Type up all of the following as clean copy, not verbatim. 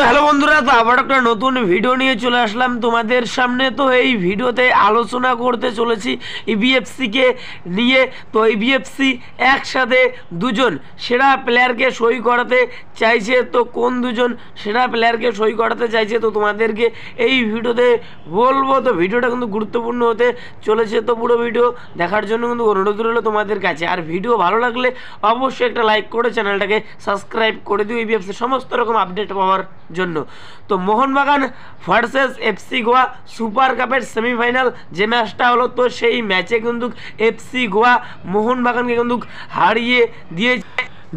Hello বন্ধুরা, তো আবার একটা নতুন ভিডিও নিয়ে চলে আসলাম তোমাদের সামনে। তো এই ভিডিওতে আলোচনা করতে চলেছি ইবিএফসি কে নিয়ে। তো ইবিএফসি একসাথে দুজন সেরা প্লেয়ারকে সই করাতে চাইছে। তো কোন দুজন সেরা প্লেয়ারকে সই করাতে চাইছে তো তোমাদেরকে এই ভিডিওতে বলবো। তো ভিডিওটা কিন্তু গুরুত্বপূর্ণ হতে চলেছে, তো পুরো ভিডিও দেখার জন্য কিন্তু অনুরোধ রইল তোমাদের কাছে। আর ভিডিও ভালো লাগলে অবশ্যই একটা লাইক করে চ্যানেলটাকে সাবস্ক্রাইব করে দিও ইবিএফসি সমস্ত রকম আপডেট পাওয়ার জন্য। তো Mohun Bagan versus FC Goa super কাপের সেমিফাইনাল যে ম্যাচটা হলো, তো সেই ম্যাচে কিন্তু এফসি গোয়া মোহনবাগানকে কিন্তু হারিয়ে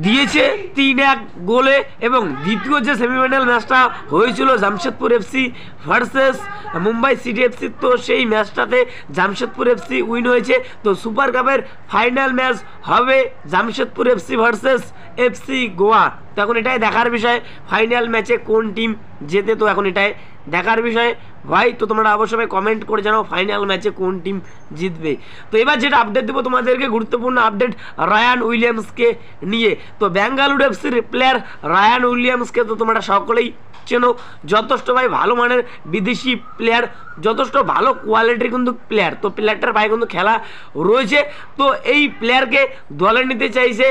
দিয়েছে 3-1 গোলে। এবং দ্বিতীয় যে সেমিফাইনাল ম্যাচটা হয়েছিল Jamshedpur FC versus Mumbai city FC, তো সেই ম্যাচটাতে জামশেদপুর এফসি উইন হয়েছে। তো সুপার কাপের ফাইনাল ম্যাচ হবে Jamshedpur FC versus FC Goa. তো এখন এটাই দেখার বিষয় ফাইনাল ম্যাচে কোন টিম জেতে। তো এখন এটাই দেখার বিষয় ভাই। তো তোমরা অবশ্যই কমেন্ট করে জানাও ফাইনাল ম্যাচে কোন টিম জিতবে। তো এবার যেটা আপডেট দেবো তোমাদেরকে, গুরুত্বপূর্ণ আপডেট রায়ান উইলিয়ামসকে নিয়ে। তো বেঙ্গালুরু এফসির প্লেয়ার রায়ান উইলিয়ামসকে তো তোমরা সকলেই চেনো, যথেষ্ট ভাই ভালো মানের বিদেশি প্লেয়ার, যথেষ্ট ভালো কোয়ালিটির কিন্তু প্লেয়ার। তো প্লেয়ারটার ভাই কিন্তু খেলা রয়েছে। তো এই প্লেয়ারকে দলে নিতে চাইছে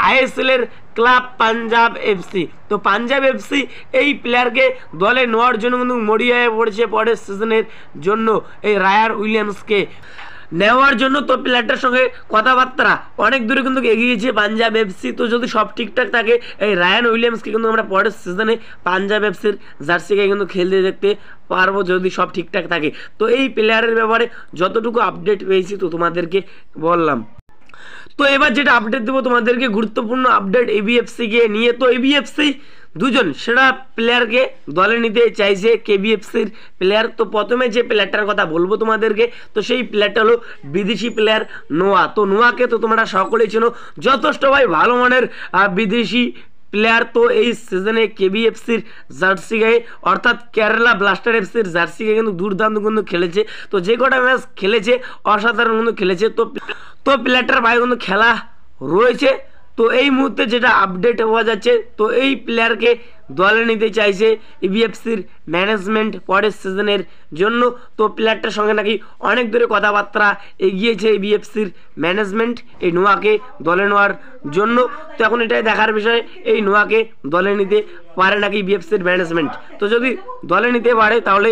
আইএসএল এর ক্লাব পাঞ্জাব এফসি। তো পাঞ্জাব এফসি এই প্লেয়ারকে দলে নেওয়ার জন্য কিন্তু মরিয়া হয়ে পড়েছে পরের সিজনের জন্য এই রায়ান উইলিয়ামসকে নেওয়ার জন্য। তো প্লেয়ারটার সঙ্গে কথাবার্তা অনেক দূরে কিন্তু এগিয়েছে পাঞ্জাব এফসি। তো যদি সব ঠিকঠাক থাকে এই রায়ান উইলিয়ামসকে কিন্তু আমরা পরের সিজনে পাঞ্জাব এফসির জার্সিকে কিন্তু খেলতে দেখতে পারবো যদি সব ঠিকঠাক থাকে। তো এই প্লেয়ারের ব্যাপারে যতটুকু আপডেট পেয়েছি তো তোমাদেরকে বললাম। তো এবার যেটা আপডেট দেবো তোমাদেরকে, গুরুত্বপূর্ণ আপডেট এবিএফসিকে নিয়ে। তো এবিএফসি দুজন সেরা প্লেয়ারকে দলে নিতে চাইছে কেবিএফসির প্লেয়ার। তো প্রথমে যে প্লেয়ারটার কথা বলবো তোমাদেরকে, তো সেই প্লেয়ারটা হলো বিদেশি প্লেয়ার নোয়া। তো নোয়াকে তো তোমরা সকলেই চেনো, যথেষ্ট ভাই ভালো মানের বিদেশি প্লেয়ার। তো এই সিজনে কেবিএফসির জার্সি গায়ে অর্থাৎ কেরালা ব্লাস্টার এফসির জার্সি গায়ে কিন্তু দুর্দান্ত কিন্তু খেলেছে। তো যে কটা ম্যাচ খেলেছে অসাধারণ কিন্তু খেলেছে। তো প্লেয়ারটার ভাই কিন্তু খেলা রয়েছে। তো এই মুহূর্তে যেটা আপডেট হওয়া যাচ্ছে, তো এই প্লেয়ারকে দলে নিতে চাইছে ইবিএফসির ম্যানেজমেন্ট পরের সিজনের জন্য। তো প্লেয়ারটার সঙ্গে নাকি অনেক দূরে কথাবার্তা এগিয়েছে ইবিএফসির ম্যানেজমেন্ট এই নোয়াকে দলে নেওয়ার জন্য। তো এখন এটাই দেখার বিষয় এই নোয়াকে দলে নিতে পারে নাকি ইবিএফসির ম্যানেজমেন্ট। তো যদি দলে নিতে পারে তাহলে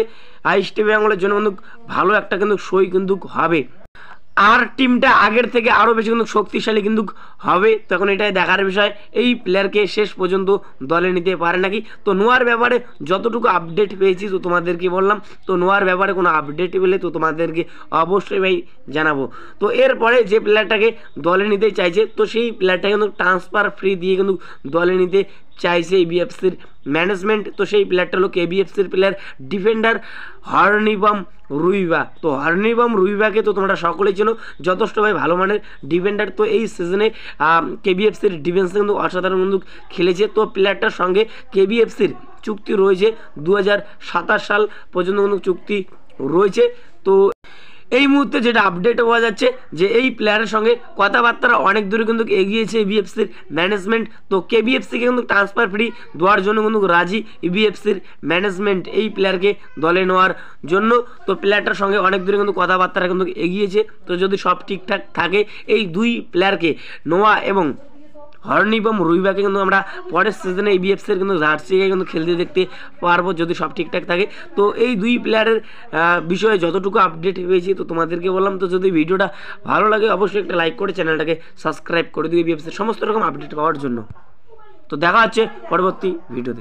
ইস্ট বেঙ্গলের জন্য কিন্তু ভালো একটা কিন্তু সই কিন্তু হবে, আর টিমটা আগের থেকে আরও বেশি কিন্তু শক্তিশালী কিন্তু হবে। তো এখন এটাই দেখার বিষয় এই প্লেয়ারকে শেষ পর্যন্ত দলে নিতে পারে নাকি। তো নোয়ার ব্যাপারে যতটুকু আপডেট পেয়েছি তো তোমাদেরকে বললাম। তো নোয়ার ব্যাপারে কোনো আপডেট পেলে তো তোমাদেরকে অবশ্যই ভাই জানাবো। তো এরপরে যে প্লেয়ারটাকে দলে নিতে চাইছে, তো সেই প্লেয়ারটাকে কিন্তু ট্রান্সফার ফ্রি দিয়ে কিন্তু দলে নিতে চাইছে ইবিএফসির ম্যানেজমেন্ট। তো সেই প্লেয়ারটা হলো কেবিএফসির প্লেয়ার ডিফেন্ডার হর্নিবম রুইবা। তো হর্নিবম রুইবাকে তো তোমরা সকলেই চেনো, যথেষ্ট ভাই ভালো মানের ডিফেন্ডার। তো এই সিজনে কেবিএফসির ডিফেন্সে কিন্তু অসাধারণ কিন্তু খেলেছে। তো প্লেয়ারটার সঙ্গে কেবিএফসির চুক্তি রয়েছে 2027 সাল পর্যন্ত কিন্তু চুক্তি রয়েছে। তো এই মুহূর্তে যেটা আপডেট হওয়া যাচ্ছে যে এই প্লেয়ারের সঙ্গে কথাবার্তা অনেক দূরে কিন্তু এগিয়েছে ইবিএফসির ম্যানেজমেন্ট। তো কেবিএফসিকে কিন্তু ট্রান্সফার ফ্রি দেওয়ার জন্য কিন্তু রাজি ইবিএফসির ম্যানেজমেন্ট এই প্লেয়ারকে দলে নেওয়ার জন্য। তো প্লেয়ারটার সঙ্গে অনেক দূরে কিন্তু কথাবার্তা কিন্তু এগিয়েছে। তো যদি সব ঠিকঠাক থাকে এই দুই প্লেয়ারকে নোয়া এবং হর্নিবম রুইবাকে কিন্তু আমরা পরের সিজনে ইবিএফসির কিন্তু জার্সিকে কিন্তু খেলতে দেখতে পারবো যদি সব ঠিকঠাক থাকে। তো এই দুই প্লেয়ারের বিষয়ে যতটুকু আপডেট পেয়েছি তো তোমাদেরকে বললাম। তো যদি ভিডিওটা ভালো লাগে অবশ্যই একটা লাইক করে চ্যানেলটাকে সাবস্ক্রাইব করে দিও ইবিএফসির সমস্ত রকম আপডেট পাওয়ার জন্য। তো দেখা হচ্ছে পরবর্তী ভিডিওতে।